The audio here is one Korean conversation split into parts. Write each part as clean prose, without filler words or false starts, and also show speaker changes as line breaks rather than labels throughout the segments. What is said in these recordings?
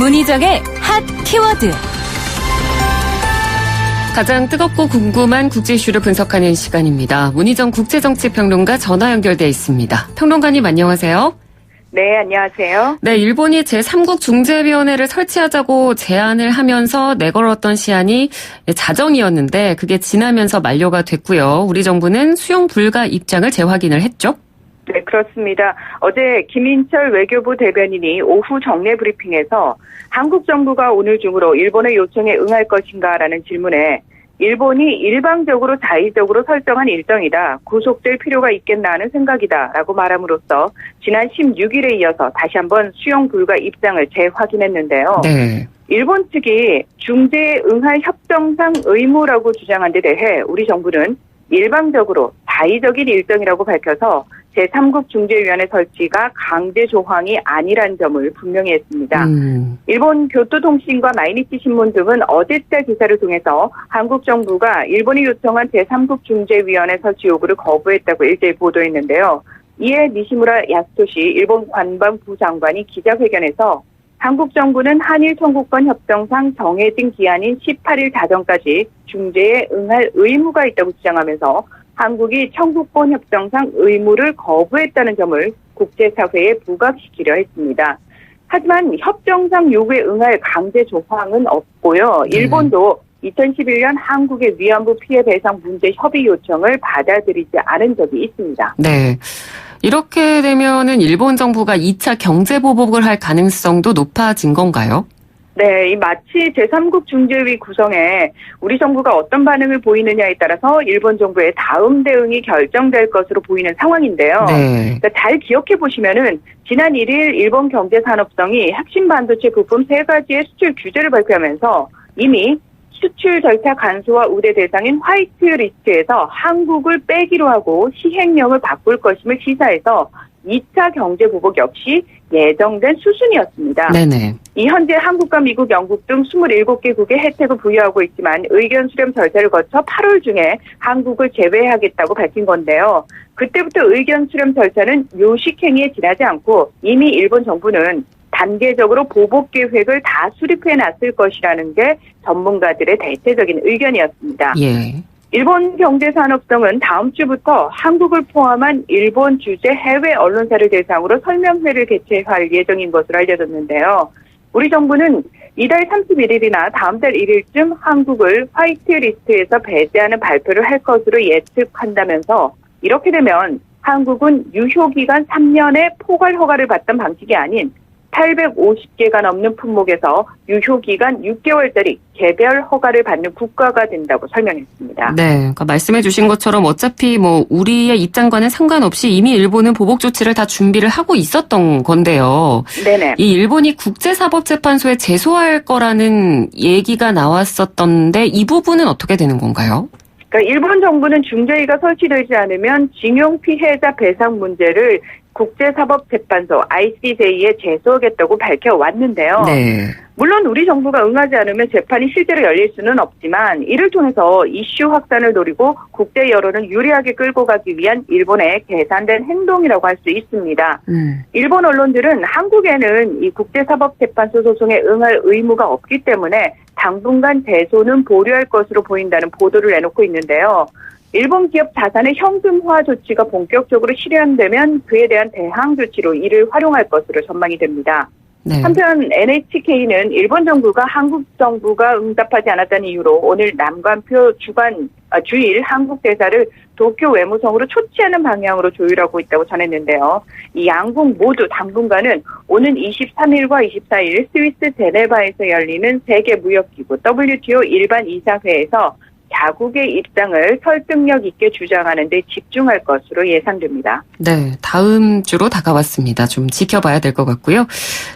문희정의 핫 키워드.
가장 뜨겁고 궁금한 국제 이슈를 분석하는 시간입니다. 문희정 국제정치평론가 전화 연결돼 있습니다. 평론가님 안녕하세요.
네, 안녕하세요.
네, 일본이 제3국 중재위원회를 설치하자고 제안을 하면서 내걸었던 시한이 자정이었는데 그게 지나면서 만료가 됐고요. 우리 정부는 수용 불가 입장을 재확인을 했죠?
네, 그렇습니다. 어제 김인철 외교부 대변인이 오후 정례 브리핑에서 한국 정부가 오늘 중으로 일본의 요청에 응할 것인가라는 질문에 일본이 일방적으로 자의적으로 설정한 일정이다. 구속될 필요가 있겠나 하는 생각이다. 라고 말함으로써 지난 16일에 이어서 다시 한번 수용 불가 입장을 재확인했는데요.
네.
일본 측이 중재에 응할 협정상 의무라고 주장한 데 대해 우리 정부는 일방적으로 자의적인 일정이라고 밝혀서 제3국 중재위원회 설치가 강제 조항이 아니란 점을 분명히 했습니다. 일본 교토통신과 마이니치 신문 등은 어제자 기사를 통해서 한국 정부가 일본이 요청한 제3국 중재위원회 설치 요구를 거부했다고 일제히 보도했는데요. 이에 니시무라 야스토시 일본 관방부 장관이 기자회견에서 한국 정부는 한일 청구권 협정상 정해진 기한인 18일 자정까지 중재에 응할 의무가 있다고 주장하면서 한국이 청구권 협정상 의무를 거부했다는 점을 국제사회에 부각시키려 했습니다. 하지만 협정상 요구에 응할 강제 조항은 없고요. 일본도 2011년 한국의 위안부 피해 배상 문제 협의 요청을 받아들이지 않은 적이 있습니다.
네. 이렇게 되면은 일본 정부가 2차 경제 보복을 할 가능성도 높아진 건가요?
네, 이 마치 제3국 중재위 구성에 우리 정부가 어떤 반응을 보이느냐에 따라서 일본 정부의 다음 대응이 결정될 것으로 보이는 상황인데요.
네.
그러니까 잘 기억해 보시면은 지난 1일 일본 경제산업성이 핵심 반도체 부품 3가지의 수출 규제를 발표하면서 이미 수출 절차 간소화 우대 대상인 화이트 리스트에서 한국을 빼기로 하고 시행령을 바꿀 것임을 시사해서 2차 경제 보복 역시 예정된 수순이었습니다.
네네.
이 현재 한국과 미국, 영국 등 27개국에 혜택을 부여하고 있지만 의견 수렴 절차를 거쳐 8월 중에 한국을 제외하겠다고 밝힌 건데요. 그때부터 의견 수렴 절차는 요식행위에 지나지 않고 이미 일본 정부는 단계적으로 보복 계획을 다 수립해 놨을 것이라는 게 전문가들의 대체적인 의견이었습니다.
예.
일본 경제산업성은 다음 주부터 한국을 포함한 일본 주재 해외 언론사를 대상으로 설명회를 개최할 예정인 것으로 알려졌는데요. 우리 정부는 이달 31일이나 다음 달 1일쯤 한국을 화이트 리스트에서 배제하는 발표를 할 것으로 예측한다면서 이렇게 되면 한국은 유효기간 3년의 포괄 허가를 받던 방식이 아닌 850개가 넘는 품목에서 유효기간 6개월짜리 개별 허가를 받는 국가가 된다고 설명했습니다.
네, 그러니까 말씀해 주신 것처럼 어차피 우리의 입장과는 상관없이 이미 일본은 보복 조치를 다 준비를 하고 있었던 건데요.
네네.
이 일본이 국제사법재판소에 제소할 거라는 얘기가 나왔었던데 이 부분은 어떻게 되는 건가요?
그러니까 일본 정부는 중재위가 설치되지 않으면 징용 피해자 배상 문제를 국제사법재판소 ICJ에 제소하겠다고 밝혀왔는데요.
네.
물론 우리 정부가 응하지 않으면 재판이 실제로 열릴 수는 없지만 이를 통해서 이슈 확산을 노리고 국제 여론을 유리하게 끌고 가기 위한 일본의 계산된 행동이라고 할 수 있습니다. 일본 언론들은 한국에는 이 국제사법재판소 소송에 응할 의무가 없기 때문에 당분간 제소는 보류할 것으로 보인다는 보도를 내놓고 있는데요. 일본 기업 자산의 현금화 조치가 본격적으로 실현되면 그에 대한 대항 조치로 이를 활용할 것으로 전망이 됩니다.
네.
한편 NHK는 일본 정부가 한국 정부가 응답하지 않았다는 이유로 오늘 남관표 주일 한국 대사를 도쿄 외무성으로 초치하는 방향으로 조율하고 있다고 전했는데요. 이 양국 모두 당분간은 오는 23일과 24일 스위스 제네바에서 열리는 세계무역기구 WTO 일반 이사회에서 자국의 입장을 설득력 있게 주장하는 데 집중할 것으로 예상됩니다.
네, 다음 주로 다가왔습니다. 좀 지켜봐야 될 것 같고요.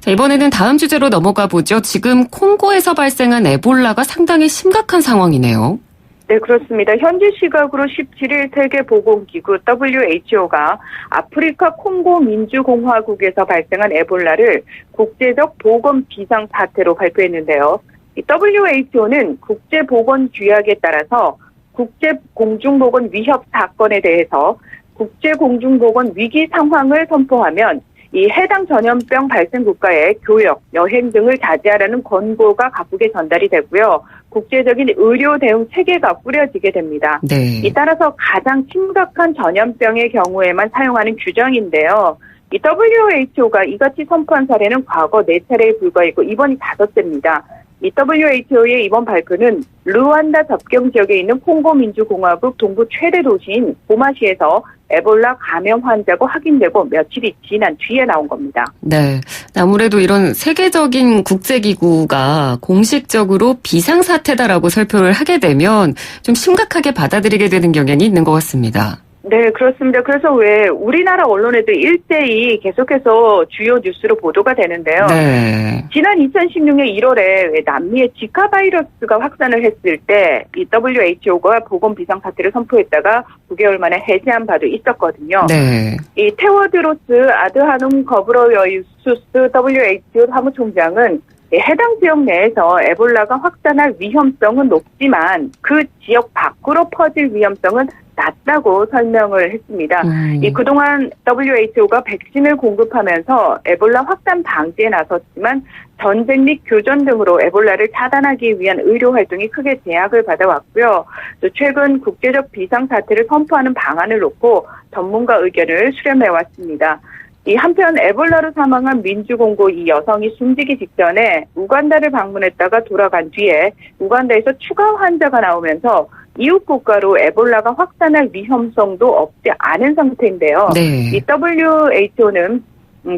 자, 이번에는 다음 주제로 넘어가 보죠. 지금 콩고에서 발생한 에볼라가 상당히 심각한 상황이네요.
네, 그렇습니다. 현지 시각으로 17일 세계보건기구 WHO가 아프리카 콩고 민주공화국에서 발생한 에볼라를 국제적 보건 비상사태로 발표했는데요. WHO는 국제보건규약에 따라서 국제공중보건 위협 사건에 대해서 국제공중보건 위기 상황을 선포하면 이 해당 전염병 발생 국가의 교역, 여행 등을 자제하라는 권고가 각국에 전달이 되고요. 국제적인 의료 대응 체계가 꾸려지게 됩니다.
네.
이 따라서 가장 심각한 전염병의 경우에만 사용하는 규정인데요. 이 WHO가 이같이 선포한 사례는 과거 4차례에 불과했고 이번이 5차례입니다. 이 WHO의 이번 발표는 루안다 접경 지역에 있는 콩고 민주공화국 동부 최대 도시인 고마시에서 에볼라 감염 환자고 확인되고 며칠이 지난 뒤에 나온 겁니다.
네. 아무래도 이런 세계적인 국제기구가 공식적으로 비상사태다라고 설표를 하게 되면 좀 심각하게 받아들이게 되는 경향이 있는 것 같습니다.
네, 그렇습니다. 그래서 왜 우리나라 언론에도 일제히 계속해서 주요 뉴스로 보도가 되는데요.
네.
지난 2016년 1월에 남미에 지카 바이러스가 확산을 했을 때 이 WHO가 보건 비상사태를 선포했다가 9개월 만에 해제한 바도 있었거든요.
네.
이 테워드로스 아드하눔 거브러여이수스 WHO 사무총장은 해당 지역 내에서 에볼라가 확산할 위험성은 높지만 그 지역 밖으로 퍼질 위험성은 낮다고 설명을 했습니다. 이 그동안 WHO가 백신을 공급하면서 에볼라 확산 방지에 나섰지만 전쟁 및 교전 등으로 에볼라를 차단하기 위한 의료 활동이 크게 제약을 받아왔고요. 또 최근 국제적 비상사태를 선포하는 방안을 놓고 전문가 의견을 수렴해왔습니다. 이 한편 에볼라로 사망한 민주공고 이 여성이 숨지기 직전에 우간다를 방문했다가 돌아간 뒤에 우간다에서 추가 환자가 나오면서 이웃 국가로 에볼라가 확산할 위험성도 없지 않은 상태인데요.
네.
이 WHO는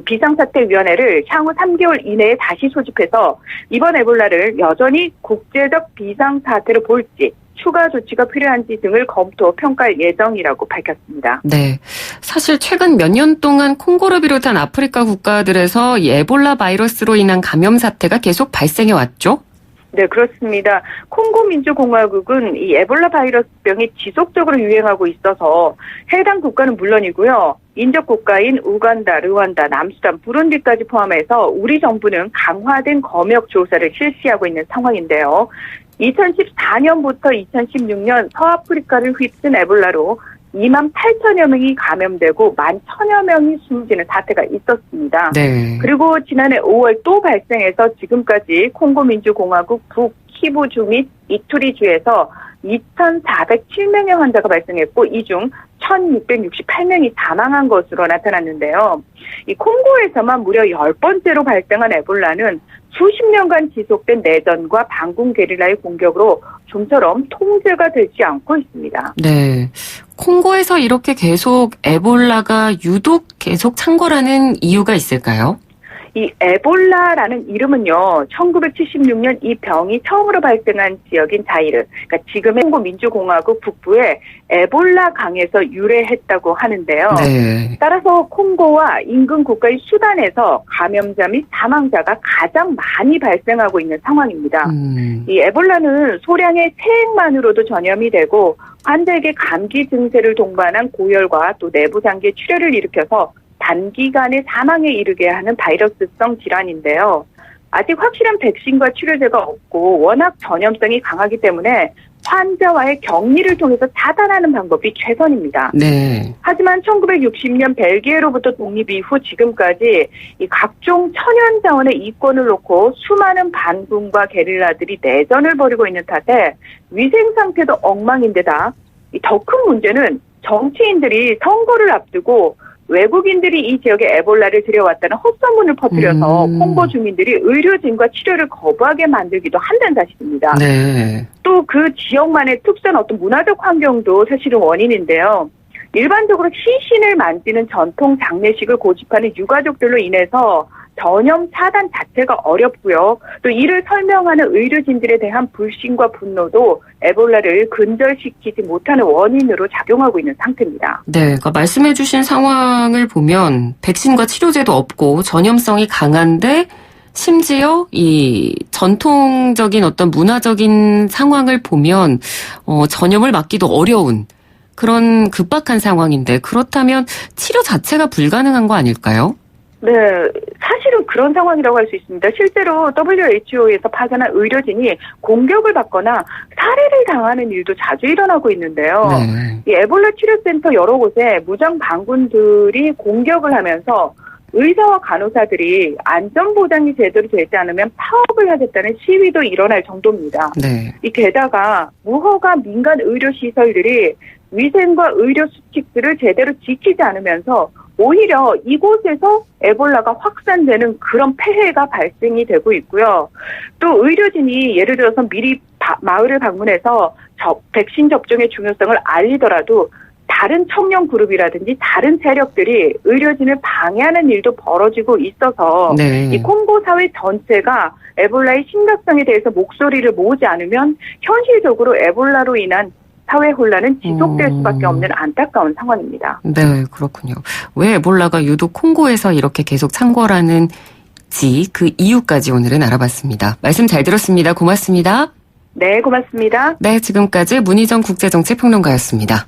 비상사태위원회를 향후 3개월 이내에 다시 소집해서 이번 에볼라를 여전히 국제적 비상사태로 볼지 추가 조치가 필요한지 등을 검토 평가할 예정이라고 밝혔습니다.
네. 사실 최근 몇 년 동안 콩고를 비롯한 아프리카 국가들에서 이 에볼라 바이러스로 인한 감염 사태가 계속 발생해 왔죠?
네, 그렇습니다. 콩고 민주공화국은 이 에볼라 바이러스병이 지속적으로 유행하고 있어서 해당 국가는 물론이고요. 인접 국가인 우간다, 르완다, 남수단, 부룬디까지 포함해서 우리 정부는 강화된 검역 조사를 실시하고 있는 상황인데요. 2014년부터 2016년 서아프리카를 휩쓴 에볼라로 2만 8천여 명이 감염되고 1,000여 명이 숨지는 사태가 있었습니다.
네.
그리고 지난해 5월 또 발생해서 지금까지 콩고 민주공화국 북키부주 및 이투리주에서 2,407명의 환자가 발생했고 이 중 1,668명이 사망한 것으로 나타났는데요. 이 콩고에서만 무려 10번째로 발생한 에볼라는 수십 년간 지속된 내전과 반군 게릴라의 공격으로 좀처럼 통제가 되지 않고 있습니다.
네. 콩고에서 이렇게 계속 에볼라가 유독 계속 창궐하는 이유가 있을까요?
이 에볼라라는 이름은요, 1976년 이 병이 처음으로 발생한 지역인 자이르, 그러니까 지금의 콩고 민주공화국 북부의 에볼라 강에서 유래했다고 하는데요.
네.
따라서 콩고와 인근 국가의 수단에서 감염자 및 사망자가 가장 많이 발생하고 있는 상황입니다. 이 에볼라는 소량의 체액만으로도 전염이 되고 환자에게 감기 증세를 동반한 고열과 또 내부 장기의 출혈을 일으켜서 단기간에 사망에 이르게 하는 바이러스성 질환인데요. 아직 확실한 백신과 치료제가 없고 워낙 전염성이 강하기 때문에 환자와의 격리를 통해서 차단하는 방법이 최선입니다.
네.
하지만 1960년 벨기에로부터 독립 이후 지금까지 이 각종 천연 자원의 이권을 놓고 수많은 반군과 게릴라들이 내전을 벌이고 있는 탓에 위생 상태도 엉망인데다 더 큰 문제는 정치인들이 선거를 앞두고 외국인들이 이 지역에 에볼라를 들여왔다는 헛소문을 퍼뜨려서 콩고 주민들이 의료진과 치료를 거부하게 만들기도 한다는 사실입니다.
네.
또 그 지역만의 특수한 어떤 문화적 환경도 사실은 원인인데요. 일반적으로 시신을 만지는 전통 장례식을 고집하는 유가족들로 인해서 전염 차단 자체가 어렵고요. 또 이를 설명하는 의료진들에 대한 불신과 분노도 에볼라를 근절시키지 못하는 원인으로 작용하고 있는 상태입니다.
네, 그러니까 말씀해 주신 상황을 보면 백신과 치료제도 없고 전염성이 강한데 심지어 이 전통적인 어떤 문화적인 상황을 보면 전염을 막기도 어려운 그런 급박한 상황인데 그렇다면 치료 자체가 불가능한 거 아닐까요?
네, 사실은 그런 상황이라고 할 수 있습니다. 실제로 WHO에서 파견한 의료진이 공격을 받거나 살해를 당하는 일도 자주 일어나고 있는데요.
네.
이 에볼라 치료센터 여러 곳에 무장 반군들이 공격을 하면서 의사와 간호사들이 안전보장이 제대로 되지 않으면 파업을 하겠다는 시위도 일어날 정도입니다.
네.
게다가 무허가 민간 의료시설들이 위생과 의료 수칙들을 제대로 지키지 않으면서 오히려 이곳에서 에볼라가 확산되는 그런 폐해가 발생이 되고 있고요. 또 의료진이 예를 들어서 미리 마을을 방문해서 백신 접종의 중요성을 알리더라도 다른 청년 그룹이라든지 다른 세력들이 의료진을 방해하는 일도 벌어지고 있어서
네.
이 콩고 사회 전체가 에볼라의 심각성에 대해서 목소리를 모으지 않으면 현실적으로 에볼라로 인한 사회 혼란은 지속될 수밖에 없는 안타까운 상황입니다.
네, 그렇군요. 왜 에볼라가 유독 콩고에서 이렇게 계속 창궐하는지 그 이유까지 오늘은 알아봤습니다. 말씀 잘 들었습니다. 고맙습니다.
네, 고맙습니다.
네, 지금까지 문희정 국제정치평론가였습니다.